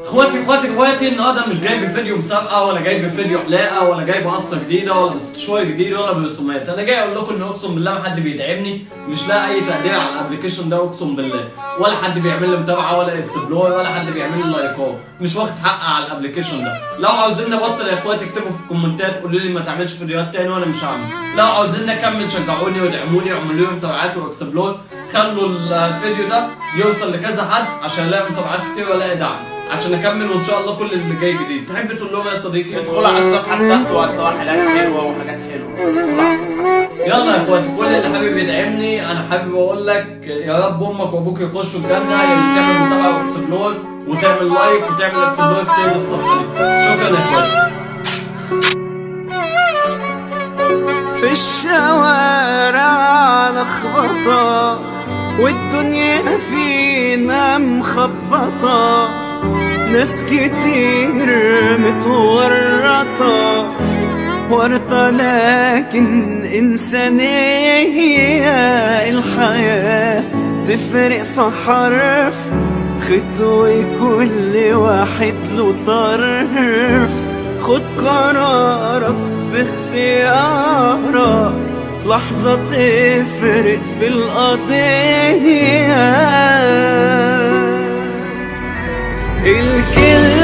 اخواتي النهارده مش جايب فيديو مسابقه ولا جايب فيديو حلاقه ولا جايب قصه جديده ولا استشوار جديد ولا برسومات. انا جاي اقول لكم ان اقسم بالله ما حد بيدعمني، مش لاقي اي تقدير على الابلكيشن ده اقسم بالله، ولا حد بيعمل لي متابعه ولا اكسبلور ولا حد بيعمل لي لايكات، مش واخد حقي على الابلكيشن ده. لو عاوزين نبطل يا اخواتي اكتبوا في الكومنتات قولوا لي ما تعملش فيديوهات تاني وانا مش هعمل. لو عاوزين نكمل شجعوني وادعموني واعملوا لي متابعات واكسبلور، خلوا الفيديو ده يوصل لكذا حد عشان الاقي متابعات كتير والاقي دعم عشان اكمل، وان شاء الله كل اللي جاي جديد. تحب تقول لهم يا صديقي؟ ادخلوا على الصفحه بتاعته وهتلاقوا حلقات حلوه وحاجات حلوه. ادخلوا على الصفحه. يلا يا اخواتي، كل اللي حابب يدعمني انا حابب اقول لك يا رب امك وابوك يخشوا الجنه، يا اللي تعمل متابعه واكسبلور وتعمل لايك وتعمل اكسبلور كتير للصفحه دي. شكرا يا اخواتي. في الشوارع لخبطة والدنيا فينا مخبطة، ناس كتير متورطة ورطة لكن إنسانية. الحياة تفرق في حرف خطوة، كل واحد له طرف. خد قرارك باختيارك، لحظة تفرق في القضية. الكلمة